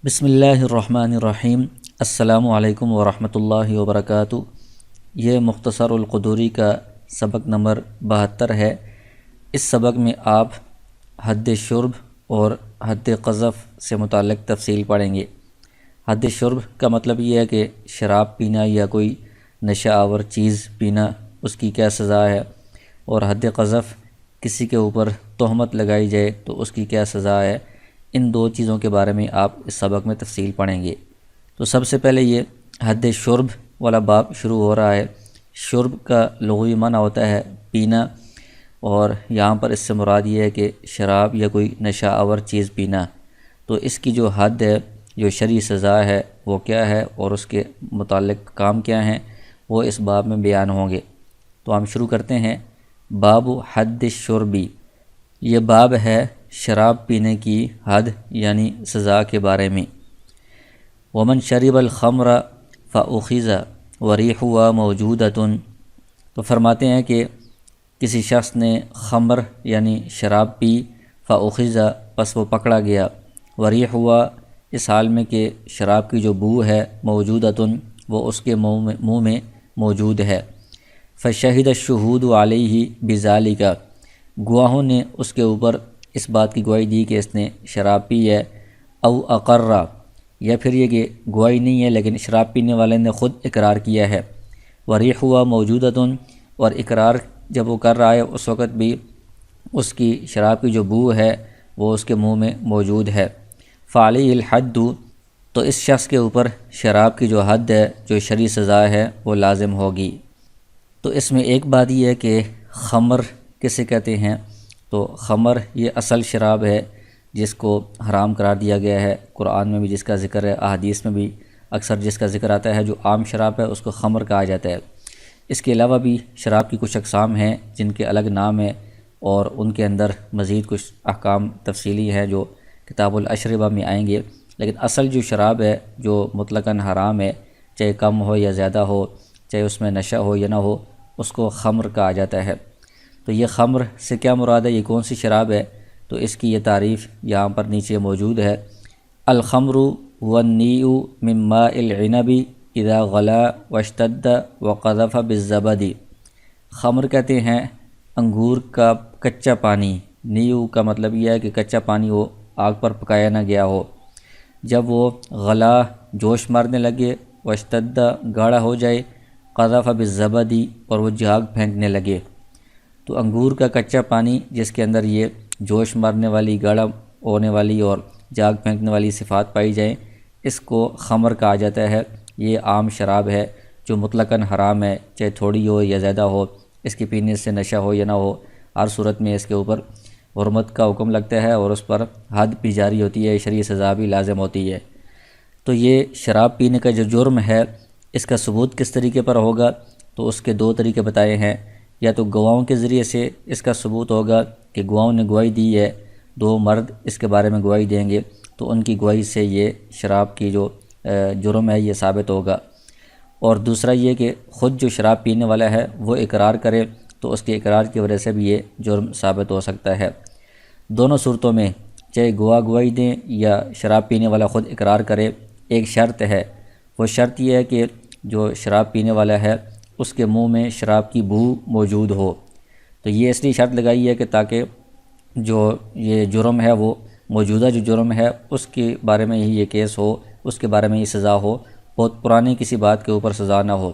بسم اللہ الرحمن الرحیم۔ السلام علیکم ورحمۃ اللہ وبرکاتہ۔ یہ مختصر القدوری کا سبق نمبر 72 ہے۔ اس سبق میں آپ حد شرب اور حد قذف سے متعلق تفصیل پڑھیں گے۔ حد شرب کا مطلب یہ ہے کہ شراب پینا یا کوئی نشہ آور چیز پینا، اس کی کیا سزا ہے، اور حد قذف کسی کے اوپر تہمت لگائی جائے تو اس کی کیا سزا ہے۔ ان دو چیزوں کے بارے میں آپ اس سبق میں تفصیل پڑھیں گے۔ تو سب سے پہلے یہ حد شرب والا باب شروع ہو رہا ہے۔ شرب کا لغوی معنی ہوتا ہے پینا، اور یہاں پر اس سے مراد یہ ہے کہ شراب یا کوئی نشہ آور چیز پینا۔ تو اس کی جو حد ہے، جو شرعی سزا ہے، وہ کیا ہے اور اس کے متعلق کام کیا ہیں، وہ اس باب میں بیان ہوں گے۔ تو ہم شروع کرتے ہیں۔ باب حد الشربی، یہ باب ہے شراب پینے کی حد یعنی سزا کے بارے میں۔ ومن شرب الخمر فاخذ وريحها موجودۃ، تو فرماتے ہیں کہ کسی شخص نے خمر یعنی شراب پی، فاخذ پس وہ پکڑا گیا، وريحها اس حال میں کہ شراب کی جو بو ہے، موجودۃ وہ اس کے منہ میں موجود ہے، فشہد الشہود علیہ بذالک، گواہوں نے اس کے اوپر اس بات کی گواہی دی کہ اس نے شراب پی ہے، او اقرہ، یا پھر یہ کہ گواہی نہیں ہے لیکن شراب پینے والے نے خود اقرار کیا ہے، وریحوا موجودۃ، اور اقرار جب وہ کر رہا ہے اس وقت بھی اس کی شراب کی جو بو ہے وہ اس کے منہ میں موجود ہے، فعلیہ الحد، تو اس شخص کے اوپر شراب کی جو حد ہے، جو شرعی سزا ہے، وہ لازم ہوگی۔ تو اس میں ایک بات یہ ہے کہ خمر کسے کہتے ہیں؟ تو خمر یہ اصل شراب ہے جس کو حرام قرار دیا گیا ہے، قرآن میں بھی جس کا ذکر ہے، احادیث میں بھی اکثر جس کا ذکر آتا ہے۔ جو عام شراب ہے اس کو خمر کہا جاتا ہے۔ اس کے علاوہ بھی شراب کی کچھ اقسام ہیں جن کے الگ نام ہیں، اور ان کے اندر مزید کچھ احکام تفصیلی ہیں جو کتاب الاشربہ میں آئیں گے، لیکن اصل جو شراب ہے جو مطلقاً حرام ہے، چاہے کم ہو یا زیادہ ہو، چاہے اس میں نشہ ہو یا نہ ہو، اس کو خمر کہا جاتا ہے۔ تو یہ خمر سے کیا مراد ہے، یہ کون سی شراب ہے؟ تو اس کی یہ تعریف یہاں پر نیچے موجود ہے۔ الخمر والنیء من ماء العنب اذا غلا واشتد وقذف بالزبد، خمر کہتے ہیں انگور کا کچا پانی، نیو کا مطلب یہ ہے کہ کچا پانی وہ آگ پر پکایا نہ گیا ہو، جب وہ غلا جوش مارنے لگے، واشتد گاڑھا ہو جائے، قذف بالزبد اور وہ جھاگ پھینکنے لگے۔ تو انگور کا کچا پانی جس کے اندر یہ جوش مارنے والی، گاڑھا ہونے والی اور جھاگ پھینکنے والی صفات پائی جائیں، اس کو خمر کہا جاتا ہے۔ یہ عام شراب ہے جو مطلقاً حرام ہے، چاہے تھوڑی ہو یا زیادہ ہو، اس کے پینے سے نشہ ہو یا نہ ہو، ہر صورت میں اس کے اوپر حرمت کا حکم لگتا ہے اور اس پر حد بھی جاری ہوتی ہے، شرعی سزا بھی لازم ہوتی ہے۔ تو یہ شراب پینے کا جو جرم ہے، اس کا ثبوت کس طریقے پر ہوگا؟ تو اس کے دو طریقے بتائے ہیں۔ یا تو گواہوں کے ذریعے سے اس کا ثبوت ہوگا کہ گواہوں نے گواہی دی ہے، دو مرد اس کے بارے میں گواہی دیں گے تو ان کی گواہی سے یہ شراب کی جو جرم ہے یہ ثابت ہوگا۔ اور دوسرا یہ کہ خود جو شراب پینے والا ہے وہ اقرار کرے تو اس کے اقرار کی وجہ سے بھی یہ جرم ثابت ہو سکتا ہے۔ دونوں صورتوں میں چاہے گواہ گواہی دیں یا شراب پینے والا خود اقرار کرے، ایک شرط ہے، وہ شرط یہ ہے کہ جو شراب پینے والا ہے اس کے منہ میں شراب کی بو موجود ہو۔ تو یہ اس لیے شرط لگائی ہے کہ تاکہ جو یہ جرم ہے وہ موجودہ جو جرم ہے اس کے بارے میں ہی یہ کیس ہو، اس کے بارے میں ہی سزا ہو، بہت پرانی کسی بات کے اوپر سزا نہ ہو۔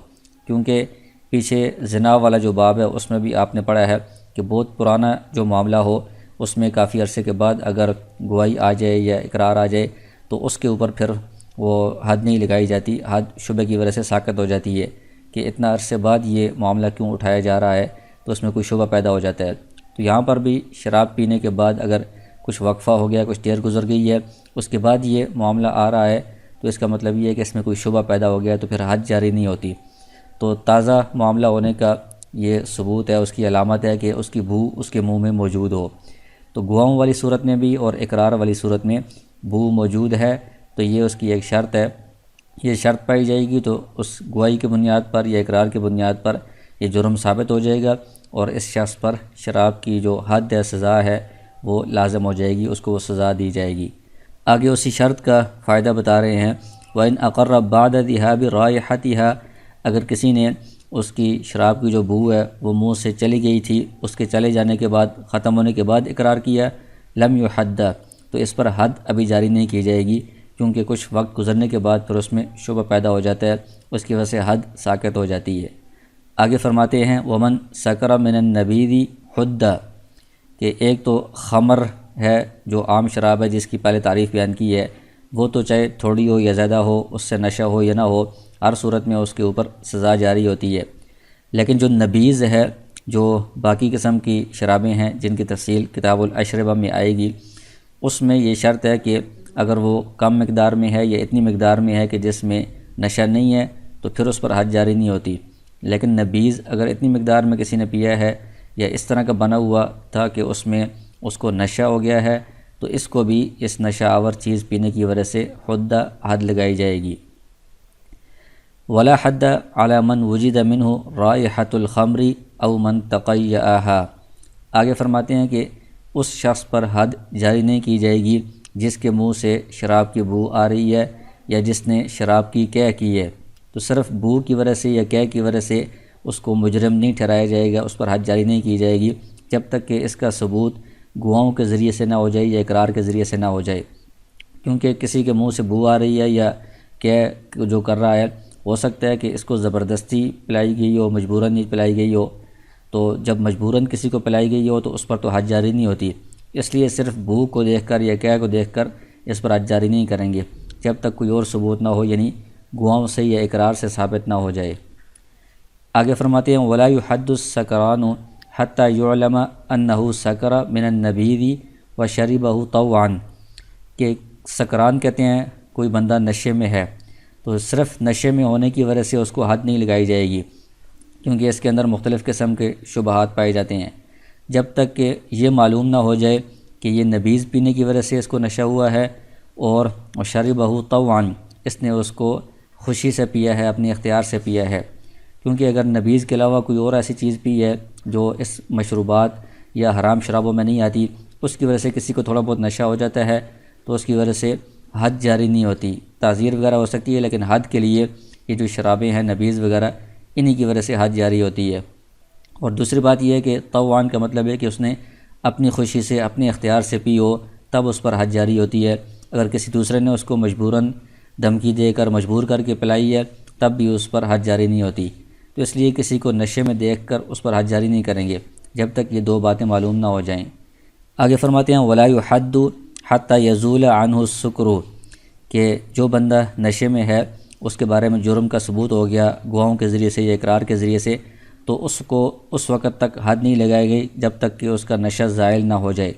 کیونکہ پیچھے زنا والا جو باب ہے اس میں بھی آپ نے پڑھا ہے کہ بہت پرانا جو معاملہ ہو، اس میں کافی عرصے کے بعد اگر گواہی آ جائے یا اقرار آ جائے تو اس کے اوپر پھر وہ حد نہیں لگائی جاتی، حد شبہ کی وجہ سے ساقط ہو جاتی ہے کہ اتنا عرصے بعد یہ معاملہ کیوں اٹھایا جا رہا ہے، تو اس میں کوئی شبہ پیدا ہو جاتا ہے۔ تو یہاں پر بھی شراب پینے کے بعد اگر کچھ وقفہ ہو گیا، کچھ دیر گزر گئی ہے، اس کے بعد یہ معاملہ آ رہا ہے، تو اس کا مطلب یہ ہے کہ اس میں کوئی شبہ پیدا ہو گیا تو پھر حد جاری نہیں ہوتی۔ تو تازہ معاملہ ہونے کا یہ ثبوت ہے، اس کی علامت ہے کہ اس کی بو اس کے منہ میں موجود ہو۔ تو گواہوں والی صورت میں بھی اور اقرار والی صورت میں بو موجود ہے، تو یہ اس کی ایک شرط ہے۔ یہ شرط پائی جائے گی تو اس گواہی کی بنیاد پر یا اقرار کی بنیاد پر یہ جرم ثابت ہو جائے گا، اور اس شخص پر شراب کی جو حد ہے، سزا ہے، وہ لازم ہو جائے گی، اس کو وہ سزا دی جائے گی۔ آگے اسی شرط کا فائدہ بتا رہے ہیں، وَإِنْ أَقَرَّ بَعْدَ ذِهَابِ رَائِحَتِهَا، اگر کسی نے اس کی شراب کی جو بو ہے وہ منہ سے چلی گئی تھی، اس کے چلے جانے کے بعد، ختم ہونے کے بعد اقرار کیا، لم يحد، تو اس پر حد ابھی جاری نہیں کی جائے گی، کیونکہ کچھ وقت گزرنے کے بعد پھر اس میں شبہ پیدا ہو جاتا ہے، اس کی وجہ سے حد ساقط ہو جاتی ہے۔ آگے فرماتے ہیں ومن سکر من النبیذ حد، کہ ایک تو خمر ہے جو عام شراب ہے جس کی پہلے تعریف بیان کی ہے، وہ تو چاہے تھوڑی ہو یا زیادہ ہو، اس سے نشہ ہو یا نہ ہو، ہر صورت میں اس کے اوپر سزا جاری ہوتی ہے۔ لیکن جو نبیذ ہے، جو باقی قسم کی شرابیں ہیں جن کی تفصیل کتاب الاشربہ میں آئے گی، اس میں یہ شرط ہے کہ اگر وہ کم مقدار میں ہے یا اتنی مقدار میں ہے کہ جس میں نشہ نہیں ہے تو پھر اس پر حد جاری نہیں ہوتی۔ لیکن نبیذ اگر اتنی مقدار میں کسی نے پیا ہے یا اس طرح کا بنا ہوا تھا کہ اس میں اس کو نشہ ہو گیا ہے، تو اس کو بھی اس نشہ آور چیز پینے کی وجہ سے حد لگائی جائے گی۔ ولا حد علی من وجد منہ رائحۃ الخمر او من تقیعہا، آگے فرماتے ہیں کہ اس شخص پر حد جاری نہیں کی جائے گی جس کے منہ سے شراب کی بو آ رہی ہے یا جس نے شراب کی قے کی ہے، تو صرف بو کی وجہ سے یا قے کی وجہ سے اس کو مجرم نہیں ٹھہرایا جائے گا، اس پر حد جاری نہیں کی جائے گی جب تک کہ اس کا ثبوت گواہوں کے ذریعے سے نہ ہو جائے یا اقرار کے ذریعے سے نہ ہو جائے، کیونکہ کسی کے منہ سے بو آ رہی ہے یا قے جو کر رہا ہے، ہو سکتا ہے کہ اس کو زبردستی پلائی گئی ہو، مجبوراً نہیں پلائی گئی ہو، تو جب مجبوراً کسی کو پلائی گئی ہو تو اس پر تو حد جاری نہیں ہوتی، اس لیے صرف بو کو دیکھ کر یا قے کو دیکھ کر اس پر حد جاری نہیں کریں گے جب تک کوئی اور ثبوت نہ ہو، یعنی گواہوں سے یا اقرار سے ثابت نہ ہو جائے۔ آگے فرماتے ہیں ولا يحد السکران حتى يعلم انه سکر من النبیذ وشربه طوعا، کہ سکران کہتے ہیں کوئی بندہ نشے میں ہے تو صرف نشے میں ہونے کی وجہ سے اس کو حد نہیں لگائی جائے گی، کیونکہ اس کے اندر مختلف قسم کے شبہات پائے جاتے ہیں۔ جب تک کہ یہ معلوم نہ ہو جائے کہ یہ نبیذ پینے کی وجہ سے اس کو نشہ ہوا ہے اور شربہ طوعا، اس نے اس کو خوشی سے پیا ہے، اپنے اختیار سے پیا ہے، کیونکہ اگر نبیذ کے علاوہ کوئی اور ایسی چیز پی ہے جو اس مشروبات یا حرام شرابوں میں نہیں آتی، اس کی وجہ سے کسی کو تھوڑا بہت نشہ ہو جاتا ہے تو اس کی وجہ سے حد جاری نہیں ہوتی، تعزیر وغیرہ ہو سکتی ہے، لیکن حد کے لیے یہ جو شرابیں ہیں نبیذ وغیرہ، انہی کی وجہ سے حد جاری ہوتی ہے۔ اور دوسری بات یہ ہے کہ طوعان کا مطلب ہے کہ اس نے اپنی خوشی سے، اپنے اختیار سے پی ہو، تب اس پر حد جاری ہوتی ہے۔ اگر کسی دوسرے نے اس کو مجبوراً دھمکی دے کر مجبور کر کے پلائی ہے تب بھی اس پر حد جاری نہیں ہوتی، تو اس لیے کسی کو نشے میں دیکھ کر اس پر حد جاری نہیں کریں گے جب تک یہ دو باتیں معلوم نہ ہو جائیں۔ آگے فرماتے ہیں ولا يحد حتى يزول عنه السکر، کہ جو بندہ نشے میں ہے اس کے بارے میں جرم کا ثبوت ہو گیا گواہوں کے ذریعے سے یا اقرار کے ذریعے سے، تو اس کو اس وقت تک حد نہیں لگائی گئی جب تک کہ اس کا نشہ زائل نہ ہو جائے،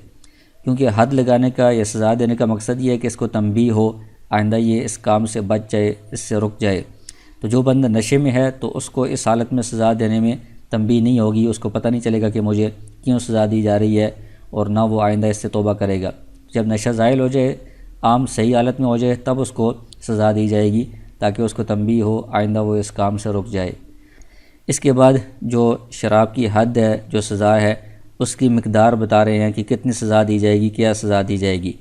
کیونکہ حد لگانے کا یا سزا دینے کا مقصد یہ ہے کہ اس کو تنبیہ ہو، آئندہ یہ اس کام سے بچ جائے، اس سے رک جائے۔ تو جو بندہ نشے میں ہے تو اس کو اس حالت میں سزا دینے میں تنبیہ نہیں ہوگی، اس کو پتہ نہیں چلے گا کہ مجھے کیوں سزا دی جا رہی ہے، اور نہ وہ آئندہ اس سے توبہ کرے گا۔ جب نشہ زائل ہو جائے، عام صحیح حالت میں ہو جائے، تب اس کو سزا دی جائے گی تاکہ اس کو تنبیہ ہو، آئندہ وہ اس کام سے رک جائے۔ اس کے بعد جو شراب کی حد ہے، جو سزا ہے، اس کی مقدار بتا رہے ہیں کہ کتنی سزا دی جائے گی، کیا سزا دی جائے گی۔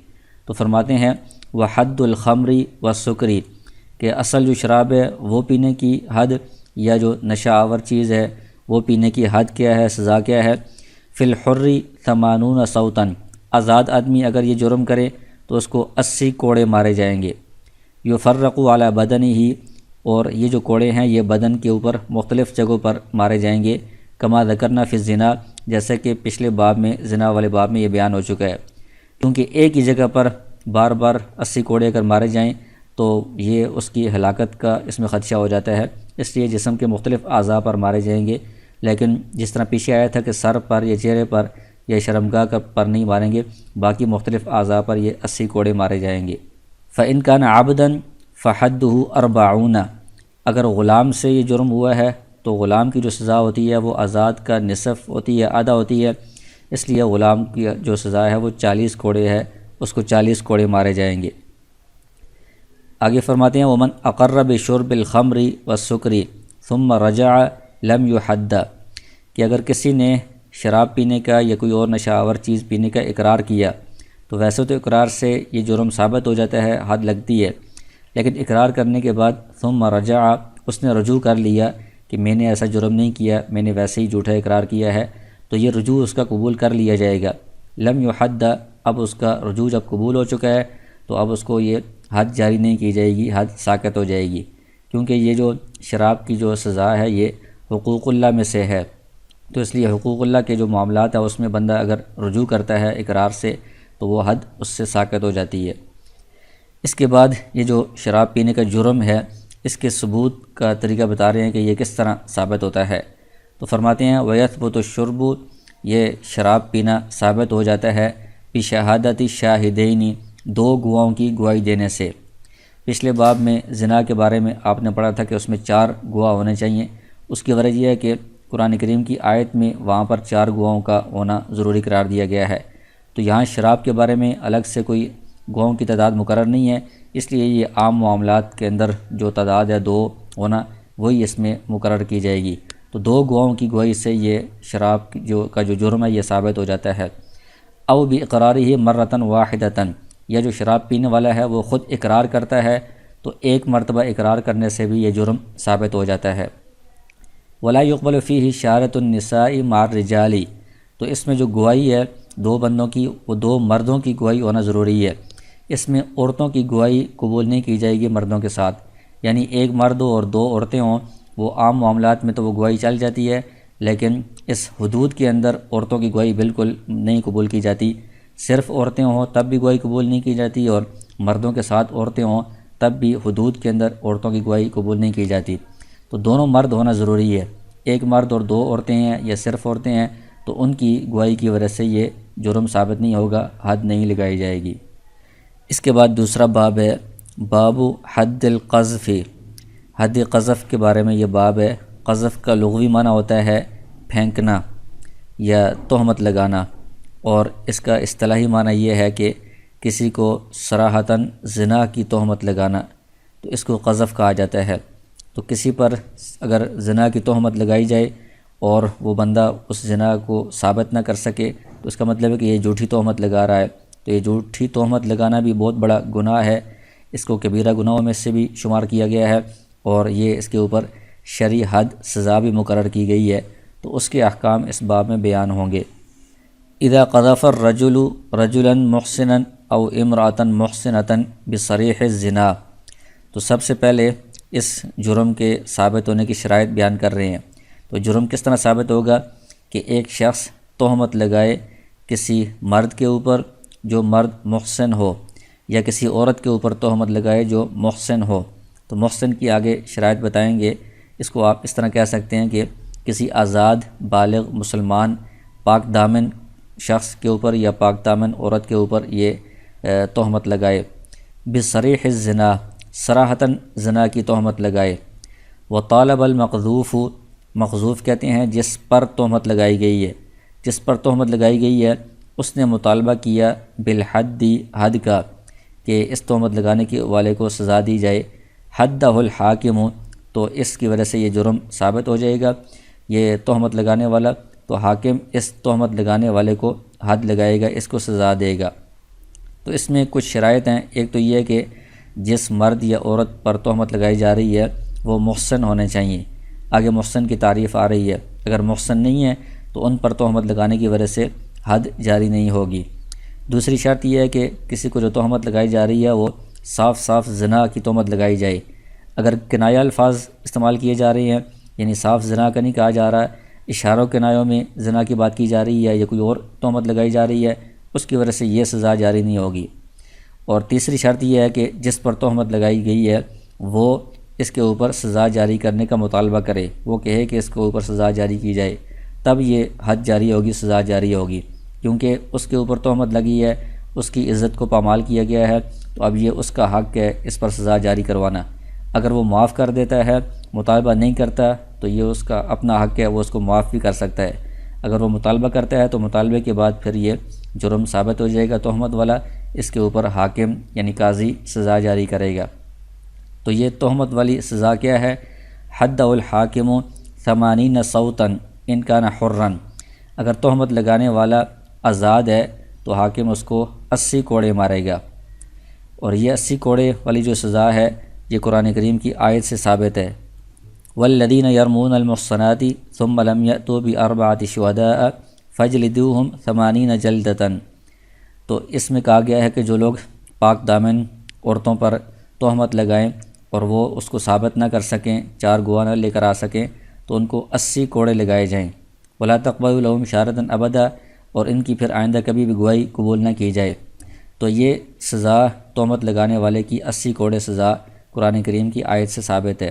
تو فرماتے ہیں وحد الخمر والسکری، کہ اصل جو شراب ہے وہ پینے کی حد یا جو نشہ آور چیز ہے وہ پینے کی حد کیا ہے، سزا کیا ہے۔ فی الحر 80 صوتا، آزاد آدمی اگر یہ جرم کرے تو اس کو 80 کوڑے مارے جائیں گے۔ یفرق علی بدنہ، اور یہ جو کوڑے ہیں یہ بدن کے اوپر مختلف جگہوں پر مارے جائیں گے، کما ذکرنا فی الزنا، جیسے کہ پچھلے باب میں، زنا والے باب میں یہ بیان ہو چکا ہے، کیونکہ ایک ہی جگہ پر بار بار 80 کوڑے اگر مارے جائیں تو یہ اس کی ہلاکت کا اس میں خدشہ ہو جاتا ہے، اس لیے جسم کے مختلف اعضاء پر مارے جائیں گے، لیکن جس طرح پیچھے آیا تھا کہ سر پر یا چہرے پر یا شرمگاہ پر نہیں ماریں گے، باقی مختلف اعضاء پر یہ 80 کوڑے مارے جائیں گے۔ فَإِنْ كَانَ عَبْدًا فَحَدُّهُ 40، اگر غلام سے یہ جرم ہوا ہے تو غلام کی جو سزا ہوتی ہے وہ آزاد کا نصف ہوتی ہے، آدھا ہوتی ہے، اس لیے غلام کی جو سزا ہے وہ 40 کوڑے ہے، اس کو 40 کوڑے مارے جائیں گے۔ آگے فرماتے ہیں ومن اقر بشرب الخمر والسکر ثم رجع لم يحد، کہ اگر کسی نے شراب پینے کا یا کوئی اور نشہ آور چیز پینے کا اقرار کیا تو ویسے تو اقرار سے یہ جرم ثابت ہو جاتا ہے، حد لگتی ہے، لیکن اقرار کرنے کے بعد ثم رجع، اس نے رجوع کر لیا کہ میں نے ایسا جرم نہیں کیا، میں نے ویسے ہی جھوٹا اقرار کیا ہے، تو یہ رجوع اس کا قبول کر لیا جائے گا۔ لم یحد، اب اس کا رجوع جب قبول ہو چکا ہے تو اب اس کو یہ حد جاری نہیں کی جائے گی، حد ساقط ہو جائے گی، کیونکہ یہ جو شراب کی جو سزا ہے یہ حقوق اللہ میں سے ہے، تو اس لیے حقوق اللہ کے جو معاملات ہیں اس میں بندہ اگر رجوع کرتا ہے اقرار سے تو وہ حد اس سے ساقط ہو جاتی ہے۔ اس کے بعد یہ جو شراب پینے کا جرم ہے اس کے ثبوت کا طریقہ بتا رہے ہیں کہ یہ کس طرح ثابت ہوتا ہے، تو فرماتے ہیں وَيَثْبُتُ الشُّرْبُ، یہ شراب پینا ثابت ہو جاتا ہے بِشَہَادَةِ شَاہِدَيْنِ، دو گواہوں کی گواہی دینے سے۔ پچھلے باب میں زنا کے بارے میں آپ نے پڑھا تھا کہ اس میں 4 گواہ ہونے چاہیے، اس کی وجہ یہ ہے کہ قرآن کریم کی آیت میں وہاں پر 4 گواہوں کا ہونا ضروری قرار دیا گیا ہے، تو یہاں شراب کے بارے میں الگ سے کوئی گواہوں کی تعداد مقرر نہیں ہے، اس لیے یہ عام معاملات کے اندر جو تعداد ہے 2 ہونا وہی اس میں مقرر کی جائے گی، تو 2 گواہوں کی گواہی سے یہ شراب کا جو جرم ہے یہ ثابت ہو جاتا ہے۔ او بِاقرارہ مرۃ واحدۃ، یا جو شراب پینے والا ہے وہ خود اقرار کرتا ہے تو ایک مرتبہ اقرار کرنے سے بھی یہ جرم ثابت ہو جاتا ہے۔ ولا يقبل فیہ شہادۃ النساء مع الرجال، تو اس میں جو گواہی ہے 2 بندوں کی وہ 2 مردوں کی گواہی ہونا ضروری ہے، اس میں عورتوں کی گواہی قبول نہیں کی جائے گی مردوں کے ساتھ، یعنی ایک مرد ہو اور 2 عورتیں ہوں، وہ عام معاملات میں تو وہ گواہی چل جاتی ہے، لیکن اس حدود کے اندر عورتوں کی گواہی بالکل نہیں قبول کی جاتی، صرف عورتیں ہوں تب بھی گواہی قبول نہیں کی جاتی، اور مردوں کے ساتھ عورتیں ہوں تب بھی حدود کے اندر عورتوں کی گواہی قبول نہیں کی جاتی، تو دونوں مرد ہونا ضروری ہے، ایک مرد اور 2 عورتیں ہیں یا صرف عورتیں ہیں تو ان کی گواہی کی وجہ سے یہ جرم ثابت نہیں ہوگا، حد نہیں لگائی جائے گی۔ اس کے بعد دوسرا باب ہے باب حد القذف، حد قذف کے بارے میں یہ باب ہے۔ قذف کا لغوی معنی ہوتا ہے پھینکنا یا تہمت لگانا، اور اس کا اصطلاحی معنی یہ ہے کہ کسی کو صراحتاً زنا کی تہمت لگانا، تو اس کو قذف کہا جاتا ہے۔ تو کسی پر اگر زنا کی تہمت لگائی جائے اور وہ بندہ اس زنا کو ثابت نہ کر سکے تو اس کا مطلب ہے کہ یہ جھوٹی تہمت لگا رہا ہے، تو یہ جھوٹی تہمت لگانا بھی بہت بڑا گناہ ہے، اس کو کبیرہ گناہوں میں سے بھی شمار کیا گیا ہے، اور یہ اس کے اوپر شرعی حد سزا بھی مقرر کی گئی ہے، تو اس کے احکام اس باب میں بیان ہوں گے۔ اذا قذف الرجل رجلا محسنا او امرأة محسنة بصریح الزنا، تو سب سے پہلے اس جرم کے ثابت ہونے کی شرائط بیان کر رہے ہیں۔ تو جرم کس طرح ثابت ہوگا کہ ایک شخص تہمت لگائے کسی مرد کے اوپر جو مرد محسن ہو، یا کسی عورت کے اوپر تہمت لگائے جو محسن ہو، تو محسن کی آگے شرائط بتائیں گے۔ اس کو آپ اس طرح کہہ سکتے ہیں کہ کسی آزاد بالغ مسلمان پاک دامن شخص کے اوپر یا پاک دامن عورت کے اوپر یہ تہمت لگائے، بصریح الزنا، صراحتاً زنا کی تہمت لگائے۔ وطالب المقذوف، مقذوف کہتے ہیں جس پر تہمت لگائی گئی ہے، جس پر تہمت لگائی گئی ہے اس نے مطالبہ کیا بالحد، حد کا، کہ اس تہمت لگانے کے والے کو سزا دی جائے، حدہ الحاکم، تو اس کی وجہ سے یہ جرم ثابت ہو جائے گا، یہ تہمت لگانے والا، تو حاکم اس تہمت لگانے والے کو حد لگائے گا، اس کو سزا دے گا۔ تو اس میں کچھ شرائط ہیں، ایک تو یہ ہے کہ جس مرد یا عورت پر تہمت لگائی جا رہی ہے وہ محسن ہونے چاہیے، آگے محسن کی تعریف آ رہی ہے، اگر محسن نہیں ہے تو ان پر تہمت لگانے کی وجہ سے حد جاری نہیں ہوگی۔ دوسری شرط یہ ہے کہ کسی کو جو تہمت لگائی جا رہی ہے وہ صاف صاف زنا کی تہمت لگائی جائے، اگر کنایہ الفاظ استعمال کیے جا رہے ہیں یعنی صاف زنا کا نہیں کہا جا رہا، اشاروں کنایوں میں زنا کی بات کی جا رہی ہے یا کوئی اور تہمت لگائی جا رہی ہے، اس کی وجہ سے یہ سزا جاری نہیں ہوگی۔ اور تیسری شرط یہ ہے کہ جس پر تہمت لگائی گئی ہے وہ اس کے اوپر سزا جاری کرنے کا مطالبہ کرے، وہ کہے کہ اس کے اوپر سزا جاری کی جائے، تب یہ حد جاری ہوگی، سزا جاری ہوگی، کیونکہ اس کے اوپر تہمت لگی ہے، اس کی عزت کو پامال کیا گیا ہے، تو اب یہ اس کا حق ہے اس پر سزا جاری کروانا۔ اگر وہ معاف کر دیتا ہے، مطالبہ نہیں کرتا، تو یہ اس کا اپنا حق ہے، وہ اس کو معاف بھی کر سکتا ہے۔ اگر وہ مطالبہ کرتا ہے تو مطالبے کے بعد پھر یہ جرم ثابت ہو جائے گا تہمت والا، اس کے اوپر حاکم یعنی قاضی سزا جاری کرے گا۔ تو یہ تہمت والی سزا کیا ہے؟ حد الحاکم 80 صوتا ان کان حرا، اگر تہمت لگانے والا آزاد ہے تو حاکم اس کو 80 کوڑے مارے گا۔ اور یہ 80 کوڑے والی جو سزا ہے یہ قرآن کریم کی آیت سے ثابت ہے۔ والذین یرمون المحصنات ثم لم یأتوا بأربعۃ شہداء فاجلدوہم 80 جلدۃ۔ تو اس میں کہا گیا ہے کہ جو لوگ پاک دامن عورتوں پر تہمت لگائیں اور وہ اس کو ثابت نہ کر سکیں، 4 گواہ نہ لے کر آ سکیں، تو ان کو 80 کوڑے لگائے جائیں۔ ولا تقبلوا لهم شہادۃ ابدا، اور ان کی پھر آئندہ کبھی بھی گواہی قبول نہ کی جائے۔ تو یہ سزا تہمت لگانے والے کی 80 کوڑے سزا قرآن کریم کی آیت سے ثابت ہے۔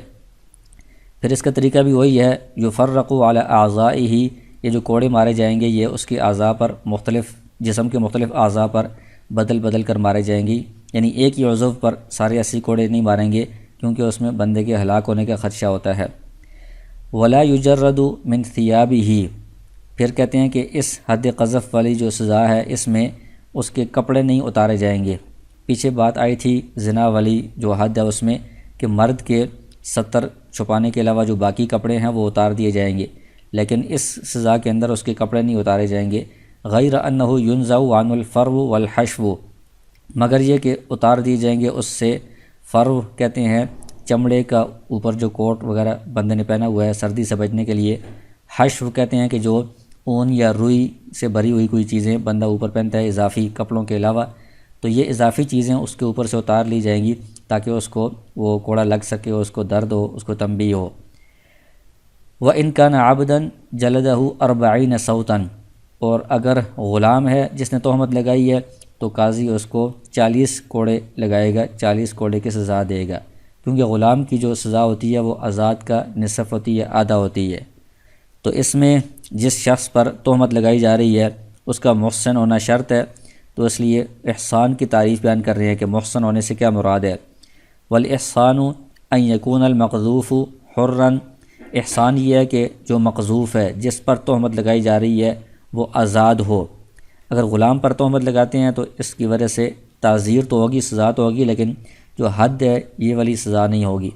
پھر اس کا طریقہ بھی وہی ہے، یفرق علی اعضائہ، یہ جو کوڑے مارے جائیں گے یہ اس کے اعضاء پر مختلف، جسم کے مختلف اعضاء پر بدل بدل کر مارے جائیں گی، یعنی ایک ہی عضو پر سارے 80 کوڑے نہیں ماریں گے کیونکہ اس میں بندے کے ہلاک ہونے کا خدشہ ہوتا ہے۔ ولا یجرد من ثیابہ، پھر کہتے ہیں کہ اس حد قذف والی جو سزا ہے اس میں اس کے کپڑے نہیں اتارے جائیں گے۔ پیچھے بات آئی تھی زنا والی جو حد ہے اس میں کہ مرد کے ستر چھپانے کے علاوہ جو باقی کپڑے ہیں وہ اتار دیے جائیں گے، لیکن اس سزا کے اندر اس کے کپڑے نہیں اتارے جائیں گے۔ غیر انہ ینزع عن الفرو والحشو، مگر یہ کہ اتار دیے جائیں گے اس سے، فرو کہتے ہیں چمڑے کا اوپر جو کوٹ وغیرہ بندے نے پہنا ہوا ہے سردی سے بچنے کے لیے، حشو کہتے ہیں کہ جو اون یا روئی سے بھری ہوئی کوئی چیزیں بندہ اوپر پہنتا ہے اضافی کپڑوں کے علاوہ، تو یہ اضافی چیزیں اس کے اوپر سے اتار لی جائیں گی تاکہ اس کو وہ کوڑا لگ سکے، اس کو درد ہو، اس کو تنبیہ ہو۔ وَإِنْ كَانَ عَبْدًا جَلَدَهُ 40 صوتا، اور اگر غلام ہے جس نے تہمت لگائی ہے تو قاضی اس کو 40 کوڑے لگائے گا، 40 کوڑے کی سزا دے گا، کیونکہ غلام کی جو سزا ہوتی ہے وہ آزاد کا نصف ہوتی ہے، آدھا ہوتی ہے۔ تو اس میں جس شخص پر تہمت لگائی جا رہی ہے اس کا محسن ہونا شرط ہے، تو اس لیے احسان کی تعریف بیان کر رہے ہیں کہ محسن ہونے سے کیا مراد ہے۔ والاحسان ان یکون المقذوف حرا، احسان یہ ہے کہ جو مقذوف ہے جس پر تہمت لگائی جا رہی ہے وہ آزاد ہو۔ اگر غلام پر تہمت لگاتے ہیں تو اس کی وجہ سے تعزیر تو ہوگی، سزا تو ہوگی، لیکن جو حد ہے یہ والی سزا نہیں ہوگی۔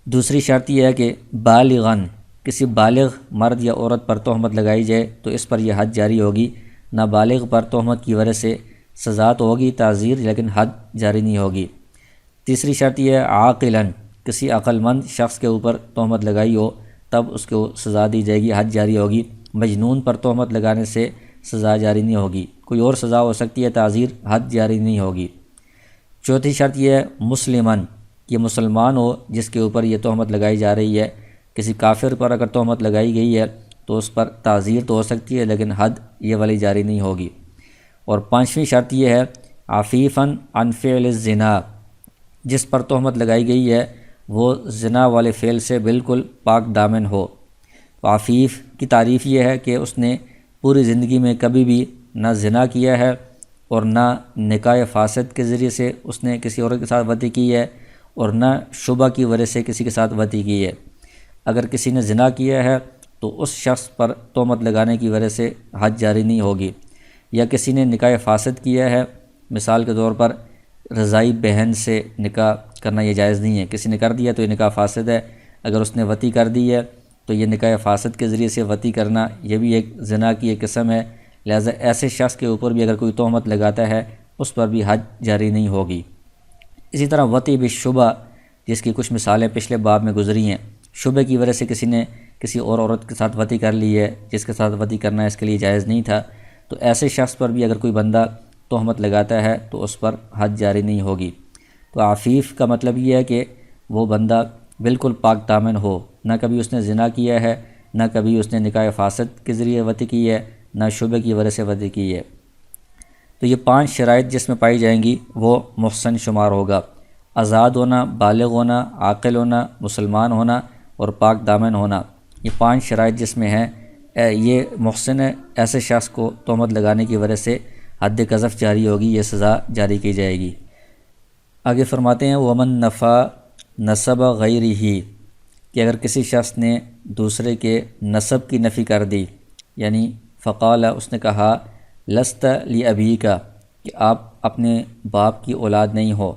دوسری شرط یہ ہے کہ بالغاً، کسی بالغ مرد یا عورت پر تہمت لگائی جائے تو اس پر یہ حد جاری ہوگی، نابالغ پر تہمت کی وجہ سے سزا تو ہوگی تعزیر لیکن حد جاری نہیں ہوگی۔ تیسری شرط یہ ہے عاقلاً، کسی عقل مند شخص کے اوپر تہمت لگائی ہو تب اس کو سزا دی جائے گی، حد جاری ہوگی۔ مجنون پر تہمت لگانے سے سزا جاری نہیں ہوگی، کوئی اور سزا ہو سکتی ہے تعزیر، حد جاری نہیں ہوگی۔ چوتھی شرط یہ ہے مسلماً، یہ مسلمان ہو جس کے اوپر یہ تہمت لگائی جا رہی ہے۔ کسی کافر پر اگر تہمت لگائی گئی ہے تو اس پر تعزیر تو ہو سکتی ہے لیکن حد یہ والی جاری نہیں ہوگی۔ اور پانچویں شرط یہ ہے عفیفاً عن فعل الزنا، جس پر تہمت لگائی گئی ہے وہ زنا والے فعل سے بالکل پاک دامن ہو۔ عفیف کی تعریف یہ ہے کہ اس نے پوری زندگی میں کبھی بھی نہ زنا کیا ہے اور نہ نکاح فاسد کے ذریعے سے اس نے کسی اور کے ساتھ وطی کی ہے اور نہ شبہ کی وجہ سے کسی کے ساتھ وطی کی ہے۔ اگر کسی نے زنا کیا ہے تو اس شخص پر تہمت لگانے کی وجہ سے حد جاری نہیں ہوگی، یا کسی نے نکاح فاسد کیا ہے، مثال کے طور پر رضائی بہن سے نکاح کرنا یہ جائز نہیں ہے، کسی نے کر دیا تو یہ نکاح فاسد ہے، اگر اس نے وطی کر دی ہے تو یہ نکاح فاسد کے ذریعے سے وطی کرنا یہ بھی ایک زنا کی ایک قسم ہے، لہذا ایسے شخص کے اوپر بھی اگر کوئی تہمت لگاتا ہے اس پر بھی حد جاری نہیں ہوگی۔ اسی طرح وطی بالشبہ، جس کی کچھ مثالیں پچھلے باب میں گزری ہیں، شبہ کی وجہ سے کسی نے کسی اور عورت کے ساتھ وطی کر لی ہے جس کے ساتھ وطی کرنا اس کے لیے جائز نہیں تھا، تو ایسے شخص پر بھی اگر کوئی بندہ تہمت لگاتا ہے تو اس پر حد جاری نہیں ہوگی۔ تو عفیف کا مطلب یہ ہے کہ وہ بندہ بالکل پاک دامن ہو، نہ کبھی اس نے زنا کیا ہے، نہ کبھی اس نے نکاح فاسد کے ذریعے وطی کی ہے، نہ شبہ کی وجہ سے وطی کی ہے۔ تو یہ 5 شرائط جس میں پائی جائیں گی وہ محسن شمار ہوگا، آزاد ہونا، بالغ ہونا، عاقل ہونا، مسلمان ہونا اور پاک دامن ہونا۔ یہ 5 شرائط جس میں ہیں یہ محسن ہے، ایسے شخص کو تہمت لگانے کی وجہ سے حد قذف جاری ہوگی، یہ سزا جاری کی جائے گی۔ آگے فرماتے ہیں ومن نفا نسب غیرہ، کہ اگر کسی شخص نے دوسرے کے نسب کی نفی کر دی، یعنی فقال، اس نے کہا لست لابیک، کہ آپ اپنے باپ کی اولاد نہیں ہو،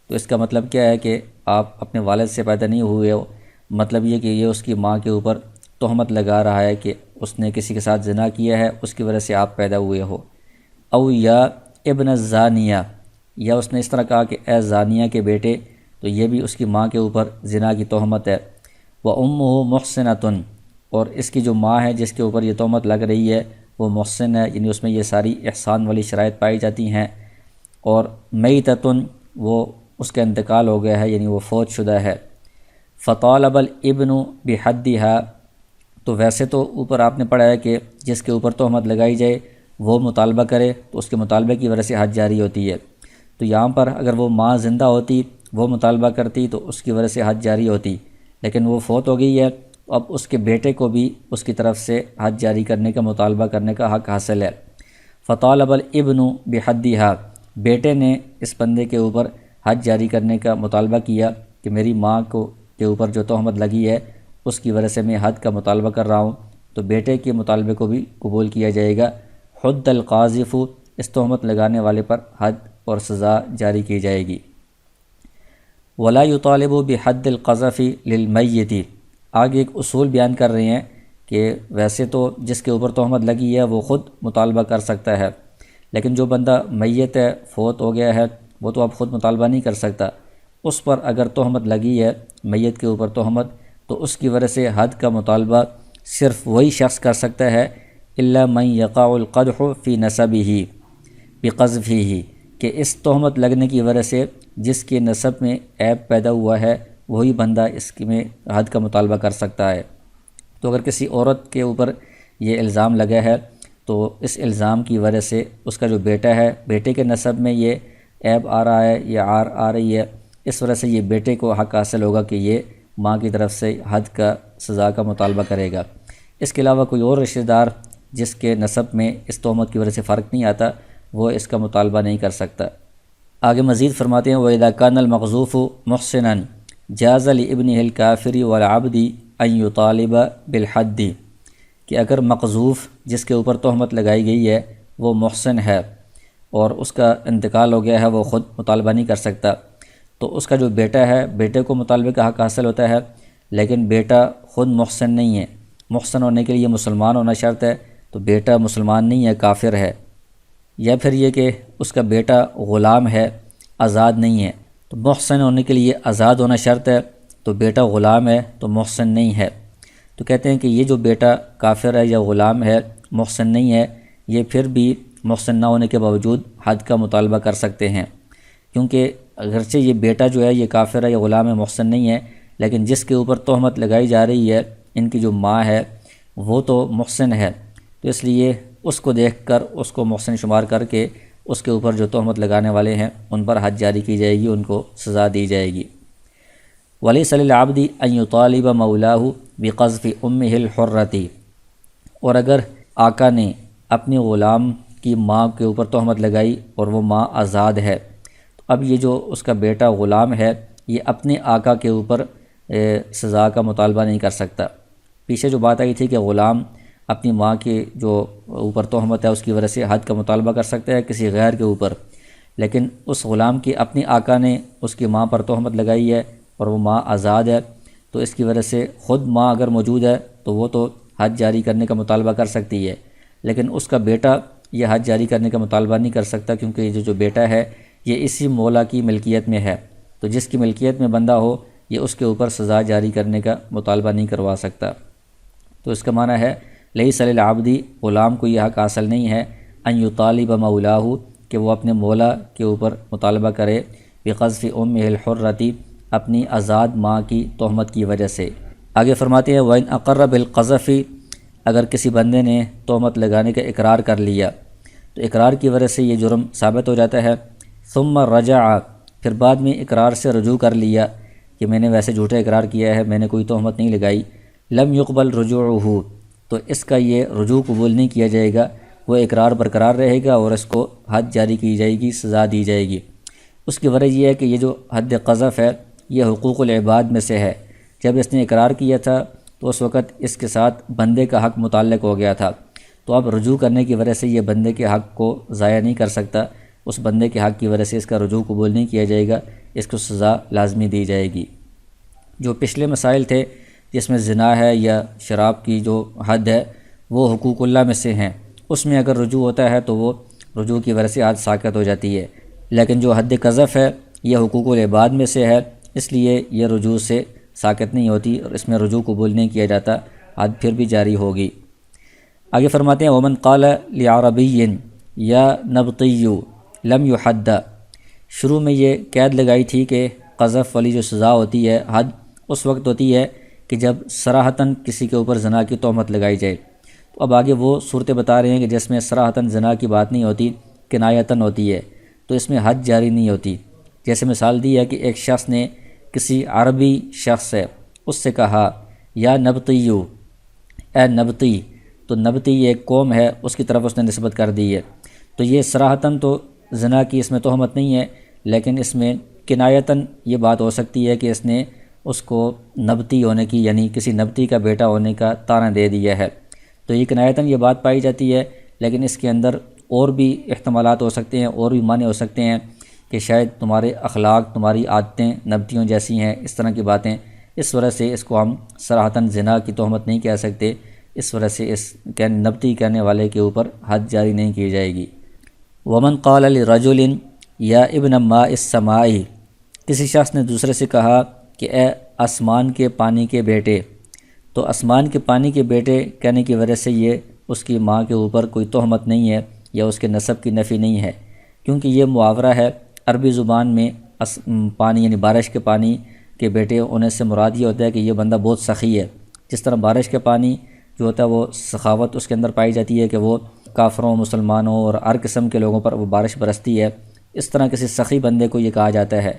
تو اس کا مطلب کیا ہے کہ آپ اپنے والد سے پیدا نہیں ہوئے ہو، مطلب یہ کہ یہ اس کی ماں کے اوپر تہمت لگا رہا ہے کہ اس نے کسی کے ساتھ زنا کیا ہے، اس کی وجہ سے آپ پیدا ہوئے ہو۔ او یا ابن الزانیہ، یا اس نے اس طرح کہا کہ اے زانیہ کے بیٹے، تو یہ بھی اس کی ماں کے اوپر زنا کی تہمت ہے۔ وَأُمُّهُ مُحْسِنَةٌ، اور اس کی جو ماں ہے جس کے اوپر یہ تہمت لگ رہی ہے وہ محسن ہے، یعنی اس میں یہ ساری احسان والی شرائط پائی جاتی ہیں۔ اور میتۃ، وہ اس کا انتقال ہو گیا ہے، یعنی وہ فوت شدہ ہے۔ فطالب الابن بحدها، تو ویسے تو اوپر آپ نے پڑھا ہے کہ جس کے اوپر تہمت لگائی جائے وہ مطالبہ کرے تو اس کے مطالبے کی وجہ سے حد جاری ہوتی ہے۔ تو یہاں پر اگر وہ ماں زندہ ہوتی، وہ مطالبہ کرتی تو اس کی وجہ سے حد جاری ہوتی، لیکن وہ فوت ہو گئی ہے، تو اب اس کے بیٹے کو بھی اس کی طرف سے حد جاری کرنے کا، مطالبہ کرنے کا حق حاصل ہے۔ فطالب الابن بحدها، بیٹے نے اس بندے کے اوپر حد جاری کرنے کا مطالبہ کیا کہ میری ماں کے اوپر جو تہمت لگی ہے اس کی وجہ سے میں حد کا مطالبہ کر رہا ہوں، تو بیٹے کے مطالبے کو بھی قبول کیا جائے گا۔ حد القاذف، اس تہمت لگانے والے پر حد اور سزا جاری کی جائے گی۔ ولا یطالب بحد القذف للمیت، آگے ایک اصول بیان کر رہے ہیں کہ ویسے تو جس کے اوپر تہمت لگی ہے وہ خود مطالبہ کر سکتا ہے، لیکن جو بندہ میت ہے، فوت ہو گیا ہے، وہ تو اب خود مطالبہ نہیں کر سکتا۔ اس پر اگر تہمت لگی ہے، میت کے اوپر تہمت، تو اس کی وجہ سے حد کا مطالبہ صرف وہی شخص کر سکتا ہے، الا من یقع القدح فی نسبہ بقذفہ، کہ اس تہمت لگنے کی وجہ سے جس کے نسب میں عیب پیدا ہوا ہے وہی بندہ اس میں حد کا مطالبہ کر سکتا ہے۔ تو اگر کسی عورت کے اوپر یہ الزام لگا ہے تو اس الزام کی وجہ سے اس کا جو بیٹا ہے، بیٹے کے نسب میں یہ عیب آ رہا ہے یا عار آ رہی ہے، اس وجہ سے یہ بیٹے کو حق حاصل ہوگا کہ یہ ماں کی طرف سے حد کا، سزا کا مطالبہ کرے گا۔ اس کے علاوہ کوئی اور رشتہ دار جس کے نسب میں اس تہمت کی وجہ سے فرق نہیں آتا، وہ اس کا مطالبہ نہیں کر سکتا۔ آگے مزید فرماتے ہیں وَإِذَا كَانَ الْمَقْذُوفُ مُحْسِنًا جَازَ لِابْنِهِ الْكَافِرِ وَالْعَبْدِ أَن يُطَالِبَ بِالْحَدِّ، کہ اگر مقذوف جس کے اوپر تہمت لگائی گئی ہے وہ محسن ہے اور اس کا انتقال ہو گیا ہے، وہ خود مطالبہ نہیں کر سکتا، تو اس کا جو بیٹا ہے، بیٹے کو مطالبے کا حق حاصل ہوتا ہے، لیکن بیٹا خود محسن نہیں ہے۔ محسن ہونے کے لیے مسلمان ہونا شرط ہے، تو بیٹا مسلمان نہیں ہے، کافر ہے۔ یا پھر یہ کہ اس کا بیٹا غلام ہے، آزاد نہیں ہے، تو محسن ہونے کے لیے آزاد ہونا شرط ہے، تو بیٹا غلام ہے تو محسن نہیں ہے۔ تو کہتے ہیں کہ یہ جو بیٹا کافر ہے یا غلام ہے، محسن نہیں ہے، یہ پھر بھی محسن نہ ہونے کے باوجود حد کا مطالبہ کر سکتے ہیں، کیونکہ اگرچہ یہ بیٹا جو ہے یہ کافر ہے یا غلام ہے، محسن نہیں ہے، لیکن جس کے اوپر تہمت لگائی جا رہی ہے، ان کی جو ماں ہے وہ تو محسن ہے، تو اس لیے اس کو دیکھ کر اس کو محسن شمار کر کے اس کے اوپر جو تہمت لگانے والے ہیں ان پر حد جاری کی جائے گی، ان کو سزا دی جائے گی۔ وَلَيْسَ لِلْعَبْدِ أَن يُطَالِبَ مَوْلَاهُ بِقَذْفِ أُمِّهِ الْحُرَّةِ، اور اگر آقا نے اپنی غلام کی ماں کے اوپر تہمت لگائی اور وہ ماں آزاد ہے، تو اب یہ جو اس کا بیٹا غلام ہے یہ اپنے آقا کے اوپر سزا کا مطالبہ نہیں کر سکتا۔ پیچھے جو بات آئی تھی کہ غلام اپنی ماں کے جو اوپر تہمت ہے اس کی وجہ سے حد کا مطالبہ کر سکتا ہے کسی غیر کے اوپر، لیکن اس غلام کی اپنی آقا نے اس کی ماں پر تہمت لگائی ہے اور وہ ماں آزاد ہے، تو اس کی وجہ سے خود ماں اگر موجود ہے تو وہ تو حد جاری کرنے کا مطالبہ کر سکتی ہے، لیکن اس کا بیٹا یہ حد جاری کرنے کا مطالبہ نہیں کر سکتا، کیونکہ یہ جو بیٹا ہے یہ اسی مولا کی ملکیت میں ہے، تو جس کی ملکیت میں بندہ ہو یہ اس کے اوپر سزا جاری کرنے کا مطالبہ نہیں کروا سکتا۔ تو اس کا معنی ہے لیس للعبد، غلام کو یہ حق حاصل نہیں ہے، ان یطالب مولاہ، کہ وہ اپنے مولا کے اوپر مطالبہ کرے بقذف امہ الحرۃ، اپنی آزاد ماں کی تہمت کی وجہ سے۔ آگے فرماتے ہیں وَإِنْ أَقَرَّ بِالْقَذْفِ، اگر کسی بندے نے تہمت لگانے کا اقرار کر لیا تو اقرار کی وجہ سے یہ جرم ثابت ہو جاتا ہے۔ ثم رجع، پھر بعد میں اقرار سے رجوع کر لیا کہ میں نے ویسے جھوٹا اقرار کیا ہے، میں نے کوئی تہمت نہیں لگائی، لم يقبل رجوعہ، تو اس کا یہ رجوع قبول نہیں کیا جائے گا، وہ اقرار برقرار رہے گا اور اس کو حد جاری کی جائے گی، سزا دی جائے گی۔ اس کی وجہ یہ ہے کہ یہ جو حد قذف ہے یہ حقوق العباد میں سے ہے۔ جب اس نے اقرار کیا تھا تو اس وقت اس کے ساتھ بندے کا حق متعلق ہو گیا تھا، تو اب رجوع کرنے کی وجہ سے یہ بندے کے حق کو ضائع نہیں کر سکتا، اس بندے کے حق کی وجہ سے اس کا رجوع قبول نہیں کیا جائے گا، اس کو سزا لازمی دی جائے گی۔ جو پچھلے مسائل تھے جس میں زنا ہے یا شراب کی جو حد ہے وہ حقوق اللہ میں سے ہیں، اس میں اگر رجوع ہوتا ہے تو وہ رجوع کی وجہ سے حد ساقط ہو جاتی ہے، لیکن جو حد قذف ہے یہ حقوق العباد میں سے ہے، اس لیے یہ رجوع سے ساقط نہیں ہوتی اور اس میں رجوع قبول نہیں کیا جاتا، حد پھر بھی جاری ہوگی۔ آگے فرماتے ہیں ومن قال لعربی یا نبطی لم یحد، شروع میں یہ قید لگائی تھی کہ قذف والی جو سزا ہوتی ہے، حد اس وقت ہوتی ہے کہ جب صراحتاً کسی کے اوپر زنا کی تہمت لگائی جائے۔ تو اب آگے وہ صورتیں بتا رہے ہیں کہ جس میں صراحتاً زنا کی بات نہیں ہوتی، کنایتاً ہوتی ہے، تو اس میں حد جاری نہیں ہوتی۔ جیسے مثال دی ہے کہ ایک شخص نے کسی عربی شخص ہے اس سے کہا یا نبطیو، اے نبطی، تو نبطی ایک قوم ہے، اس کی طرف اس نے نسبت کر دی ہے، تو یہ صراحتاً تو زنا کی اس میں تہمت نہیں ہے، لیکن اس میں کنایتاً یہ بات ہو سکتی ہے کہ اس نے اس کو نبطی ہونے کی، یعنی کسی نبطی کا بیٹا ہونے کا طعنہ دے دیا ہے، تو یہ کنایتاً یہ بات پائی جاتی ہے، لیکن اس کے اندر اور بھی احتمالات ہو سکتے ہیں، اور بھی معنی ہو سکتے ہیں کہ شاید تمہارے اخلاق، تمہاری عادتیں نبطیوں جیسی ہیں، اس طرح کی باتیں، اس وجہ سے اس کو ہم صراحتاً زنا کی تہمت نہیں کہہ سکتے، اس وجہ سے اس نبطی کہنے والے کے اوپر حد جاری نہیں کی جائے گی۔ ومن قال لرجل یا ابن ماء السماء، کسی شخص نے دوسرے سے کہا کہ اے آسمان کے پانی کے بیٹے، تو آسمان کے پانی کے بیٹے کہنے کی وجہ سے یہ اس کی ماں کے اوپر کوئی تہمت نہیں ہے یا اس کے نسب کی نفی نہیں ہے، کیونکہ یہ محاورہ ہے عربی زبان میں۔ پانی یعنی بارش کے پانی کے بیٹے ہونے سے مراد یہ ہوتا ہے کہ یہ بندہ بہت سخی ہے، جس طرح بارش کے پانی جو ہوتا ہے وہ سخاوت اس کے اندر پائی جاتی ہے کہ وہ کافروں، مسلمانوں اور ہر قسم کے لوگوں پر وہ بارش برستی ہے، اس طرح کسی سخی بندے کو یہ کہا جاتا ہے۔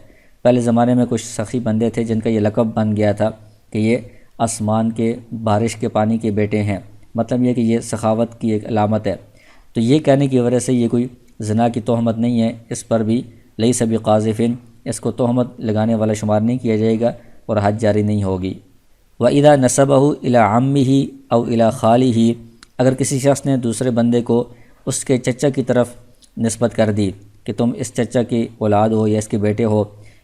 پہلے زمانے میں کچھ سخی بندے تھے جن کا یہ لقب بن گیا تھا کہ یہ آسمان کے بارش کے پانی کے بیٹے ہیں، مطلب یہ کہ یہ سخاوت کی ایک علامت ہے۔ تو یہ کہنے کی وجہ سے یہ کوئی زنا کی تہمت نہیں ہے، اس پر بھی لیس بقاذف، اس کو تہمت لگانے والا شمار نہیں کیا جائے گا اور حد جاری نہیں ہوگی۔ وَإِذَا نَسَبَهُ إِلَىٰ عَمِّهِ أَوْ إِلَىٰ خَالِهِ، اگر کسی شخص نے دوسرے بندے کو اس کے چچا کی طرف نسبت کر دی کہ تم اس چچا کی اولاد ہو یا اس کے بیٹے ہو،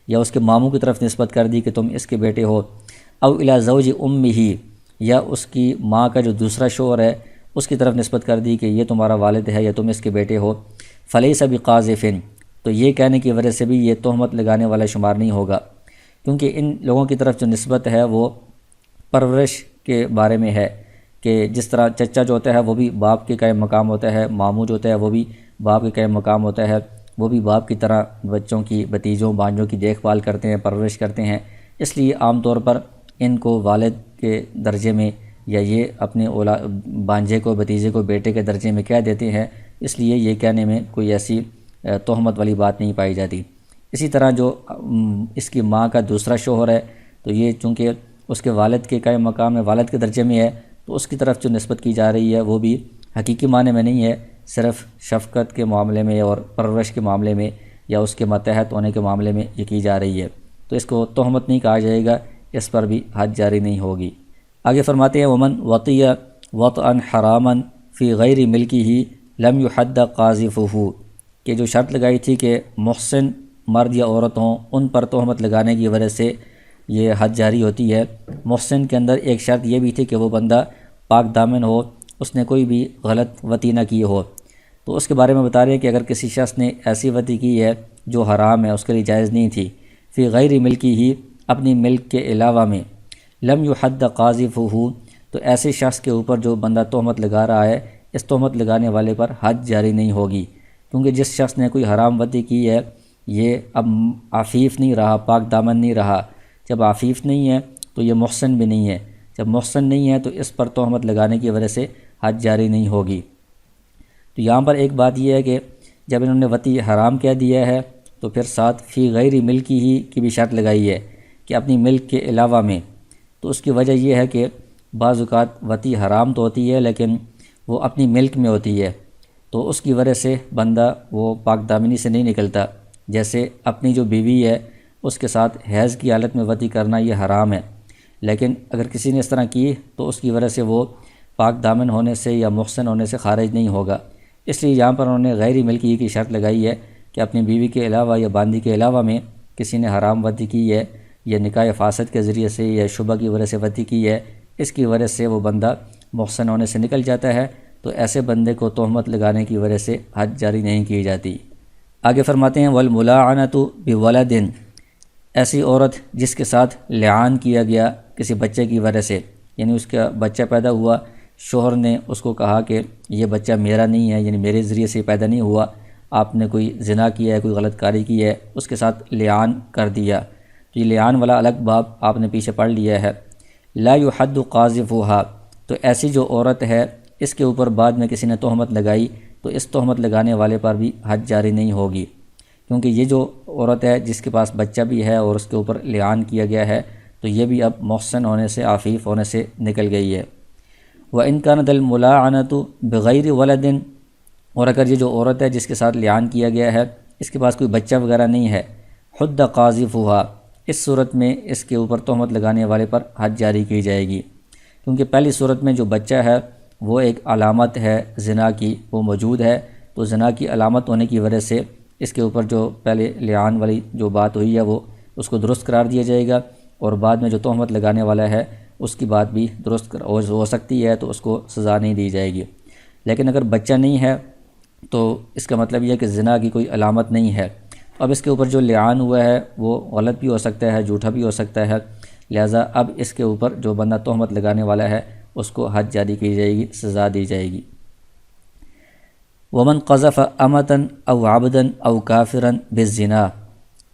یا اس کے ماموں کی طرف نسبت کر دی کہ تم اس کے بیٹے ہو، أَوْ إِلَىٰ زَوْجِ أُمِّهِ، یا اس کی ماں کا جو دوسرا شوہر ہے اس کی طرف نسبت کر دی کہ یہ تمہارا والد ہے یا تم اس کے بیٹے ہو، فَلَيْسَ بِقَاذِفٍ، تو یہ کہنے کی وجہ سے بھی یہ تہمت لگانے والا شمار نہیں ہوگا، کیونکہ ان لوگوں کی طرف جو نسبت ہے وہ پرورش کے بارے میں ہے، کہ جس طرح چچا جو ہوتا ہے وہ بھی باپ کے قائم مقام ہوتا ہے، ماموں جو ہوتا ہے وہ بھی باپ کے قائم مقام ہوتا ہے، وہ بھی باپ کی طرح بچوں کی، بھتیجوں بھانجوں کی دیکھ بھال کرتے ہیں، پرورش کرتے ہیں، اس لیے عام طور پر ان کو والد کے درجے میں یا یہ اپنے بھانجے کو، بھتیجے کو بیٹے کے درجے میں کہہ دیتے ہیں، اس لیے یہ کہنے میں کوئی ایسی تہمت والی بات نہیں پائی جاتی۔ اسی طرح جو اس کی ماں کا دوسرا شوہر ہے، تو یہ چونکہ اس کے والد کے قائم مقام میں، والد کے درجے میں ہے، تو اس کی طرف جو نسبت کی جا رہی ہے وہ بھی حقیقی معنی میں نہیں ہے، صرف شفقت کے معاملے میں اور پرورش کے معاملے میں یا اس کے ماتحت ہونے کے معاملے میں یہ کی جا رہی ہے، تو اس کو تہمت نہیں کہا جائے گا، اس پر بھی حد جاری نہیں ہوگی۔ آگے فرماتے ہیں ومن وطیہ وطئا حراما فی غیر ملکہ لم یحد قاذفہ، کہ جو شرط لگائی تھی کہ محسن مرد یا عورت ہوں ان پر تہمت لگانے کی وجہ سے یہ حد جاری ہوتی ہے۔ محسن کے اندر ایک شرط یہ بھی تھی کہ وہ بندہ پاک دامن ہو، اس نے کوئی بھی غلط وطی نہ کی ہو، تو اس کے بارے میں بتا رہے ہیں کہ اگر کسی شخص نے ایسی وطی کی ہے جو حرام ہے، اس کے لیے جائز نہیں تھی، فی غیر ملکی ہی، اپنی ملک کے علاوہ میں، لم یحد قاذفہ، تو ایسے شخص کے اوپر جو بندہ تہمت لگا رہا ہے، اس تہمت لگانے والے پر حد جاری نہیں ہوگی، کیونکہ جس شخص نے کوئی حرام وطی کی ہے یہ اب عفیف نہیں رہا، پاک دامن نہیں رہا۔ جب عفیف نہیں ہے تو یہ محسن بھی نہیں ہے، جب محسن نہیں ہے تو اس پر تہمت لگانے کی وجہ سے حد جاری نہیں ہوگی۔ تو یہاں پر ایک بات یہ ہے کہ جب انہوں نے وطی حرام کہہ دیا ہے تو پھر ساتھ فی غیر ملکی ہی کی بھی شرط لگائی ہے کہ اپنی ملک کے علاوہ میں، تو اس کی وجہ یہ ہے کہ بعض اوقات وطی حرام تو ہوتی ہے لیکن وہ اپنی ملک میں ہوتی ہے، تو اس کی وجہ سے بندہ وہ پاک دامنی سے نہیں نکلتا۔ جیسے اپنی جو بیوی ہے اس کے ساتھ حیض کی حالت میں وطی کرنا یہ حرام ہے، لیکن اگر کسی نے اس طرح کی تو اس کی وجہ سے وہ پاک دامن ہونے سے یا محسن ہونے سے خارج نہیں ہوگا۔ اس لیے یہاں پر انہوں نے غیر ملکی کی شرط لگائی ہے کہ اپنی بیوی کے علاوہ یا باندی کے علاوہ میں کسی نے حرام وطی کی ہے یا نکاح فاسد کے ذریعے سے یا شبہ کی وجہ سے وطی کی ہے، اس کی وجہ سے وہ بندہ محسن ہونے سے نکل جاتا ہے، تو ایسے بندے کو تہمت لگانے کی وجہ سے حد جاری نہیں کی جاتی۔ آگے فرماتے ہیں والملاعنۃ بولد، ایسی عورت جس کے ساتھ لعان کیا گیا کسی بچے کی وجہ سے، یعنی اس کا بچہ پیدا ہوا، شوہر نے اس کو کہا کہ یہ بچہ میرا نہیں ہے، یعنی میرے ذریعے سے پیدا نہیں ہوا، آپ نے کوئی زنا کیا ہے، کوئی غلط کاری کی ہے، اس کے ساتھ لعان کر دیا، تو یہ لعان والا الگ باب آپ نے پیچھے پڑھ لیا ہے۔ لا یحد قاذفها، تو ایسی جو عورت ہے اس کے اوپر بعد میں کسی نے تہمت لگائی تو اس تہمت لگانے والے پر بھی حد جاری نہیں ہوگی، کیونکہ یہ جو عورت ہے جس کے پاس بچہ بھی ہے اور اس کے اوپر لعان کیا گیا ہے تو یہ بھی اب محسن ہونے سے، عفیف ہونے سے نکل گئی ہے۔ وَإِنْ كَانَتِ الْمُلَاعَنَةُ بِغَيْرِ وَلَدٍ، اور اگر یہ جو عورت ہے جس کے ساتھ لعان کیا گیا ہے اس کے پاس کوئی بچہ وغیرہ نہیں ہے، حد قاذفها، اس صورت میں اس کے اوپر تہمت لگانے والے پر حد جاری کی جائے گی، کیونکہ پہلی صورت میں جو بچہ ہے وہ ایک علامت ہے زنا کی، وہ موجود ہے، تو زنا کی علامت ہونے کی وجہ سے اس کے اوپر جو پہلے لعان والی جو بات ہوئی ہے وہ اس کو درست قرار دیا جائے گا، اور بعد میں جو تہمت لگانے والا ہے اس کی بات بھی درست ہو سکتی ہے تو اس کو سزا نہیں دی جائے گی۔ لیکن اگر بچہ نہیں ہے تو اس کا مطلب یہ ہے کہ زنا کی کوئی علامت نہیں ہے، اب اس کے اوپر جو لعان ہوا ہے وہ غلط بھی ہو سکتا ہے، جھوٹا بھی ہو سکتا ہے، لہٰذا اب اس کے اوپر جو بندہ تہمت لگانے والا ہے اس کو حد جاری کی جائے گی، سزا دی جائے گی۔ ومن قذف امتن او عبدن او کافرن بالزنا،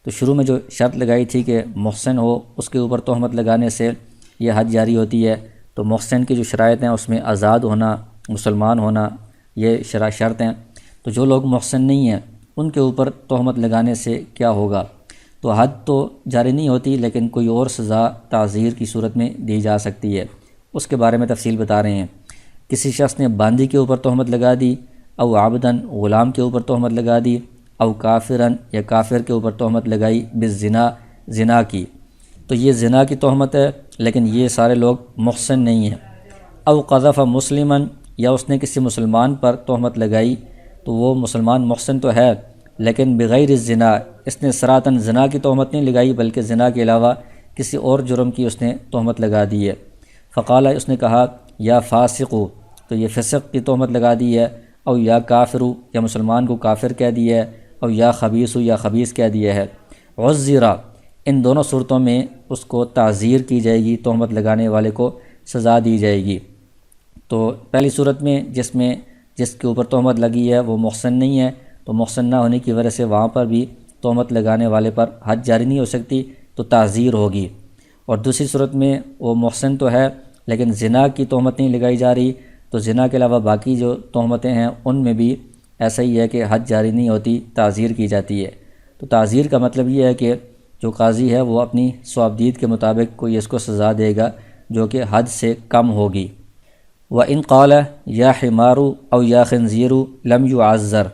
تو شروع میں جو شرط لگائی تھی کہ محسن ہو اس کے اوپر تہمت لگانے سے یہ حد جاری ہوتی ہے، تو محسن کی جو شرائط ہیں اس میں آزاد ہونا، مسلمان ہونا، یہ شرط ہیں، تو جو لوگ محسن نہیں ہیں ان کے اوپر تہمت لگانے سے کیا ہوگا، تو حد تو جاری نہیں ہوتی لیکن کوئی اور سزا تعزیر کی صورت میں دی جا سکتی ہے، اس کے بارے میں تفصیل بتا رہے ہیں۔ کسی شخص نے باندی کے اوپر تہمت لگا دی، او عبدن غلام کے اوپر تہمت لگا دی، او کافرن یا کافر کے اوپر تہمت لگائی بالزنا، زنا کی، تو یہ زنا کی تہمت ہے لیکن یہ سارے لوگ محسن نہیں ہیں۔ او قذف مسلمن، یا اس نے کسی مسلمان پر تہمت لگائی تو وہ مسلمان محسن تو ہے لیکن بغیر الزنا، اس نے سراطن زنا کی تہمت نہیں لگائی بلکہ زنا کے علاوہ کسی اور جرم کی اس نے تہمت لگا دی ہے۔ فقال، اس نے کہا یا فاسقو، تو یہ فسق کی تہمت لگا دی ہے، او یا کافرو، یا مسلمان کو کافر کہہ دیا ہے، او یا خبیثو، یا خبیث کہہ دیا ہے۔ عزرا، ان دونوں صورتوں میں اس کو تعزیر کی جائے گی، تہمت لگانے والے کو سزا دی جائے گی۔ تو پہلی صورت میں جس کے اوپر تہمت لگی ہے وہ محسن نہیں ہے، تو محسن نہ ہونے کی وجہ سے وہاں پر بھی تہمت لگانے والے پر حد جاری نہیں ہو سکتی، تو تعزیر ہوگی۔ اور دوسری صورت میں وہ محسن تو ہے لیکن زنا کی تہمت نہیں لگائی جا رہی، تو زنا کے علاوہ باقی جو تہمتیں ہیں ان میں بھی ایسا ہی ہے کہ حد جاری نہیں ہوتی، تعزیر کی جاتی ہے۔ تو تعزیر کا مطلب یہ ہے کہ جو قاضی ہے وہ اپنی صوابدید کے مطابق کوئی اس کو سزا دے گا جو کہ حد سے کم ہوگی۔ وَإِنْ قَالَ يَا حِمَارُ أَوْ يَا خِنْزِيرُ لَمْ يُعَذَّرْ،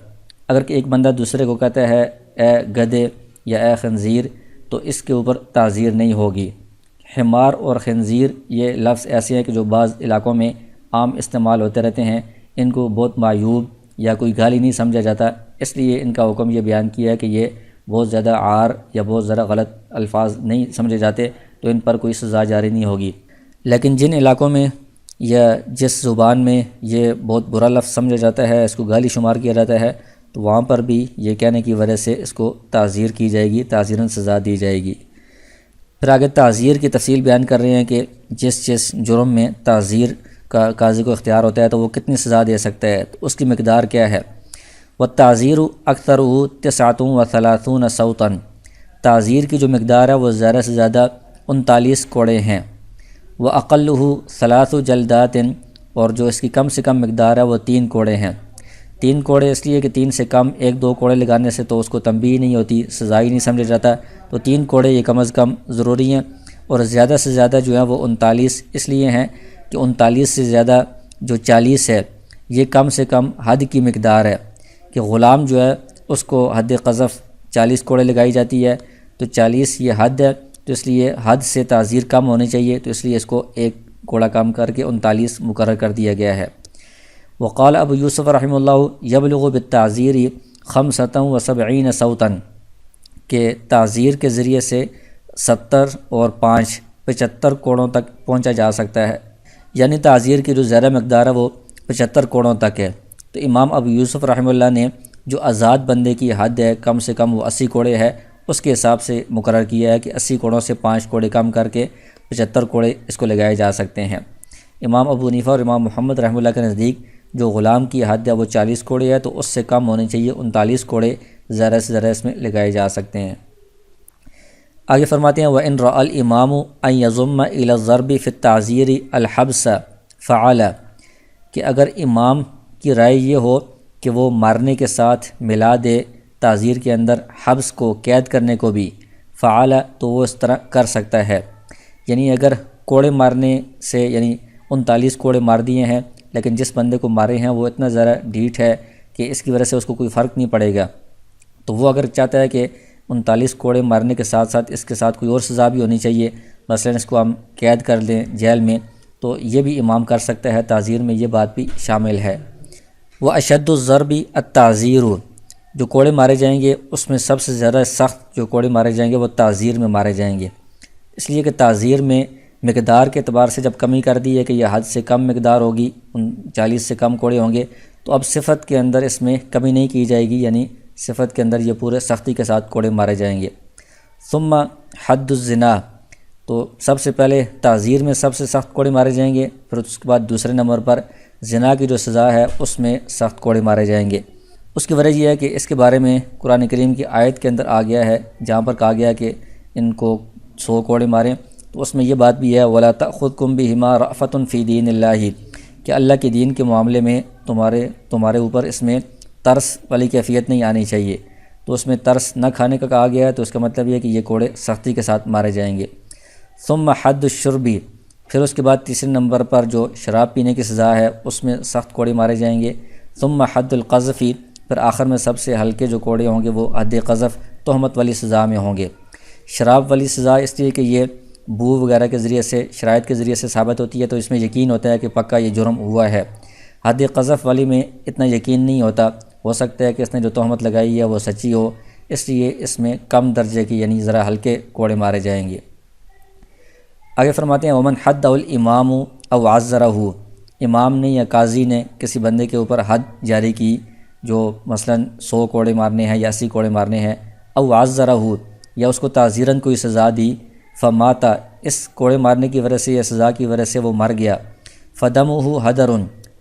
اگر کہ ایک بندہ دوسرے کو کہتا ہے اے گدھے یا اے خنزیر، تو اس کے اوپر تعزیر نہیں ہوگی۔ حمار اور خنزیر یہ لفظ ایسے ہیں کہ جو بعض علاقوں میں عام استعمال ہوتے رہتے ہیں، ان کو بہت معیوب یا کوئی گالی نہیں سمجھا جاتا، اس لیے ان کا حکم یہ بیان کیا ہے کہ یہ بہت زیادہ عار یا بہت زیادہ غلط الفاظ نہیں سمجھے جاتے، تو ان پر کوئی سزا جاری نہیں ہوگی۔ لیکن جن علاقوں میں یا جس زبان میں یہ بہت برا لفظ سمجھا جاتا ہے، اس کو گالی شمار کیا جاتا ہے، تو وہاں پر بھی یہ کہنے کی وجہ سے اس کو تعزیر کی جائے گی، تعزیراً سزا دی جائے گی۔ پھر آگے تعزیر کی تفصیل بیان کر رہے ہیں کہ جس جرم میں تعزیر کا قاضی کو اختیار ہوتا ہے تو وہ کتنی سزا دے سکتا ہے، تو اس کی مقدار کیا ہے۔ والتعزیر اکثرہ 39 صوتا، تعزیر کی جو مقدار ہے وہ زیادہ سے زیادہ 39 کوڑے ہیں۔ وَأَقَلُّهُ 3 جلدات، اور جو اس کی کم سے کم مقدار ہے وہ 3 کوڑے ہیں۔ 3 کوڑے اس لیے کہ 3 سے کم 1-2 کوڑے لگانے سے تو اس کو تنبیہ نہیں ہوتی، سزا ہی نہیں سمجھا جاتا، تو 3 کوڑے یہ کم از کم ضروری ہیں۔ اور زیادہ سے زیادہ جو ہے وہ 39 اس لیے ہیں کہ 39 سے زیادہ جو 40 ہے یہ کم سے کم حد کی مقدار ہے، کہ غلام جو ہے اس کو حد قذف 40 کوڑے لگائی جاتی ہے، تو 40 یہ حد ہے، تو اس لیے حد سے تعزیر کم ہونی چاہیے، تو اس لیے اس کو 1 کوڑا کم کر کے 39 مقرر کر دیا گیا ہے۔ وقال ابو یوسف رحمہ اللہ یبلغ بالتعزیر 75 صوتا، کہ تعزیر کے ذریعے سے 70 اور 5 75 کوڑوں تک پہنچا جا سکتا ہے، یعنی تعزیر کی جو زیادہ مقدار ہے وہ 75 کوڑوں تک ہے۔ تو امام ابو یوسف رحمہ اللہ نے جو آزاد بندے کی حد ہے کم سے کم وہ 80 کوڑے ہے، اس کے حساب سے مقرر کیا ہے کہ 80 کوڑوں سے 5 کوڑے کم کر کے 75 کوڑے اس کو لگائے جا سکتے ہیں۔ امام ابو حنیفہ اور امام محمد رحمہ اللہ کے نزدیک جو غلام کی حد ہے وہ 40 کوڑے ہے، تو اس سے کم ہونے چاہیے، 39 کوڑے زیادہ سے زیادہ اس میں لگائے جا سکتے ہیں۔ آگے فرماتے ہیں وَإِنْ رَأَى الْإِمَامُ أَنْ يَضُمَّ إِلَى الضَّرْبِ فِي التَّعْزِيرِ الْحَبْسَ فَعَلَ، کہ اگر امام کی رائے یہ ہو کہ وہ مارنے کے ساتھ ملا دے تعزیر کے اندر حبس کو، قید کرنے کو بھی، فعال، تو وہ اس طرح کر سکتا ہے۔ یعنی اگر کوڑے مارنے سے، یعنی 39 کوڑے مار دیے ہیں لیکن جس بندے کو مارے ہیں وہ اتنا زیادہ ڈھیٹ ہے کہ اس کی وجہ سے اس کو کوئی فرق نہیں پڑے گا، تو وہ اگر چاہتا ہے کہ 39 کوڑے مارنے کے ساتھ ساتھ اس کے ساتھ کوئی اور سزا بھی ہونی چاہیے، مثلا اس کو ہم قید کر دیں جیل میں، تو یہ بھی امام کر سکتا ہے، تعزیر میں یہ بات بھی شامل ہے۔ وَأَشَدُّ الضَّرْبِ التَّعْزِيرُ، جو کوڑے مارے جائیں گے اس میں سب سے زیادہ سخت جو کوڑے مارے جائیں گے وہ تعزیر میں مارے جائیں گے، اس لیے کہ تعزیر میں مقدار کے اعتبار سے جب کمی کر دی ہے کہ یہ حد سے کم مقدار ہوگی، 40 سے کم کوڑے ہوں گے، تو اب صفت کے اندر اس میں کمی نہیں کی جائے گی، یعنی صفت کے اندر یہ پورے سختی کے ساتھ کوڑے مارے جائیں گے۔ ثم حد الزنا، تو سب سے پہلے تعزیر میں سب سے سخت کوڑے مارے جائیں گے، پھر اس کے بعد دوسرے نمبر پر زنا کی جو سزا ہے اس میں سخت کوڑے مارے جائیں گے۔ اس کی وجہ یہ ہے کہ اس کے بارے میں قرآن کریم کی آیت کے اندر آ گیا ہے جہاں پر کہا گیا ہے کہ ان کو 100 کوڑے ماریں، تو اس میں یہ بات بھی ہے وَلَا تَأْخُذْكُمْ بِهِمَا رَأْفَةٌ فِي دِينِ اللَّهِ، کہ اللہ کے دین کے معاملے میں تمہارے اوپر اس میں ترس والی کیفیت نہیں آنی چاہیے، تو اس میں ترس نہ کھانے کا کہا گیا ہے، تو اس کا مطلب یہ ہے کہ یہ کوڑے سختی کے ساتھ مارے جائیں گے۔ ثم حد الشربی، پھر اس کے بعد تیسرے نمبر پر جو شراب پینے کی سزا ہے اس میں سخت کوڑے مارے جائیں گے۔ ثم حد القذفی، پھر آخر میں سب سے ہلکے جو کوڑے ہوں گے وہ حد قذف، تہمت والی سزا میں ہوں گے۔ شراب والی سزا اس لیے کہ یہ بو وغیرہ کے ذریعے سے، شرائط کے ذریعے سے ثابت ہوتی ہے، تو اس میں یقین ہوتا ہے کہ پکا یہ جرم ہوا ہے۔ حد قذف والی میں اتنا یقین نہیں ہوتا، ہو سکتا ہے کہ اس نے جو تہمت لگائی ہے وہ سچی ہو، اس لیے اس میں کم درجے کی یعنی ذرا ہلکے کوڑے مارے جائیں گے۔ آگے فرماتے ہیں ومن حد الامام او عذرہ، امام نے یا قاضی نے کسی بندے کے اوپر حد جاری کی جو مثلا 100 کوڑے مارنے ہیں یا 80 کوڑے مارنے ہیں، او عذرہ، یا اس کو تعزیراً کوئی سزا دی، فماتا، اس کوڑے مارنے کی وجہ سے یا سزا کی وجہ سے وہ مر گیا، فدمہ حدر،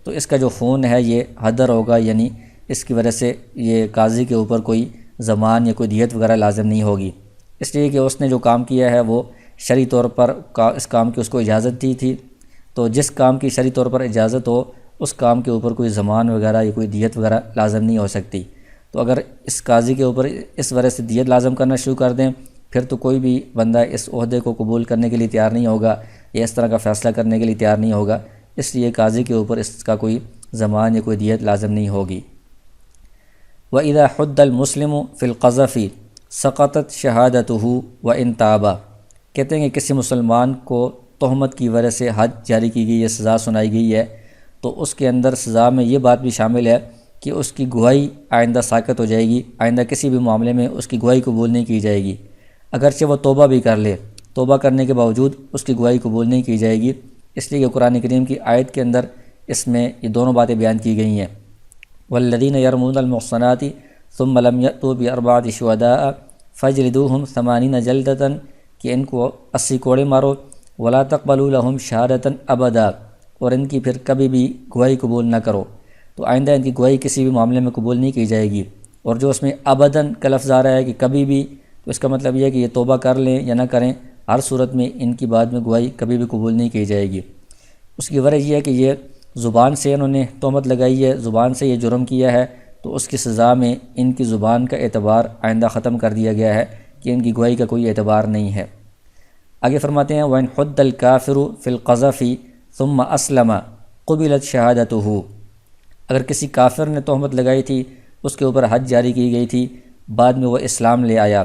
تو اس کا جو خون ہے یہ حدر ہوگا، یعنی اس کی وجہ سے یہ قاضی کے اوپر کوئی ضمان یا کوئی دیت وغیرہ لازم نہیں ہوگی، اس لیے کہ اس نے جو کام کیا ہے وہ شرعی طور پر اس کام کی اس کو اجازت دی تھی، تو جس کام کی شرعی طور پر اجازت ہو اس کام کے اوپر کوئی ضمان وغیرہ یا کوئی دیت وغیرہ لازم نہیں ہو سکتی، تو اگر اس قاضی کے اوپر اس وجہ سے دیت لازم کرنا شروع کر دیں پھر تو کوئی بھی بندہ اس عہدے کو قبول کرنے کے لیے تیار نہیں ہوگا یا اس طرح کا فیصلہ کرنے کے لیے تیار نہیں ہوگا، اس لیے قاضی کے اوپر اس کا کوئی ضمان یا کوئی دیت لازم نہیں ہوگی۔ وَإِذَا حُدَّ الْمُسْلِمُ فِي الْقَذْفِ سَقَطَتْ شَهَادَتُهُ وَإِنْ تَابَ، کہتے ہیں کہ کسی مسلمان کو تہمت کی وجہ سے حد جاری کی گئی ہے، سزا سنائی گئی ہے، تو اس کے اندر سزا میں یہ بات بھی شامل ہے کہ اس کی گواہی آئندہ ساقط ہو جائے گی، آئندہ کسی بھی معاملے میں اس کی گواہی قبول نہیں کی جائے گی، اگرچہ وہ توبہ بھی کر لے، توبہ کرنے کے باوجود اس کی گواہی قبول نہیں کی جائے گی، اس لیے کہ قرآن کریم کی آیت کے اندر اس میں یہ دونوں باتیں بیان کی گئی ہیں۔ والذین یرمون المحصنات ثم لم یأتوا بأربعۃ شہداء فاجلدوہم 80 جلدۃ، کہ ان کو 80 کوڑے مارو، ولا تقبلوا لهم شہادۃ ابدا، اور ان کی پھر کبھی بھی گواہی قبول نہ کرو، تو آئندہ ان کی گواہی کسی بھی معاملے میں قبول نہیں کی جائے گی، اور جو اس میں ابداً کا لفظ آ رہا ہے کہ کبھی بھی، تو اس کا مطلب یہ ہے کہ یہ توبہ کر لیں یا نہ کریں، ہر صورت میں ان کی بعد میں گواہی کبھی بھی قبول نہیں کی جائے گی۔ اس کی وجہ یہ ہے کہ یہ زبان سے انہوں نے تہمت لگائی ہے، زبان سے یہ جرم کیا ہے، تو اس کی سزا میں ان کی زبان کا اعتبار آئندہ ختم کر دیا گیا ہے کہ ان کی گواہی کا کوئی اعتبار نہیں ہے۔ آگے فرماتے ہیں وَإِنْ حُدَّ الْكَافِرُ فِي الْقَذْفِ ثُمَّ أَسْلَمَ قُبِلَتْ شَهَادَتُهُ، اگر کسی کافر نے تہمت لگائی تھی، اس کے اوپر حد جاری کی گئی تھی، بعد میں وہ اسلام لے آیا،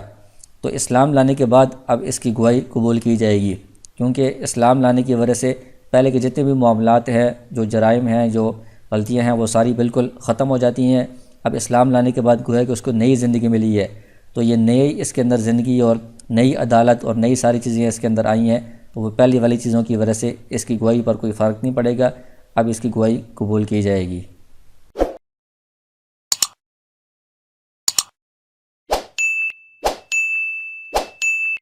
تو اسلام لانے کے بعد اب اس کی گواہی قبول کی جائے گی، کیونکہ اسلام لانے کی وجہ سے پہلے کے جتنے بھی معاملات ہیں، جو جرائم ہیں، جو غلطیاں ہیں، وہ ساری بالکل ختم ہو جاتی ہیں۔ اب اسلام لانے کے بعد گویا کہ اس کو نئی زندگی ملی ہے، تو یہ نئی اس کے اندر زندگی اور نئی عدالت اور نئی ساری چیزیں اس کے اندر آئی ہیں، تو وہ پہلی والی چیزوں کی وجہ سے اس کی گواہی پر کوئی فرق نہیں پڑے گا، اب اس کی گواہی قبول کی جائے گی۔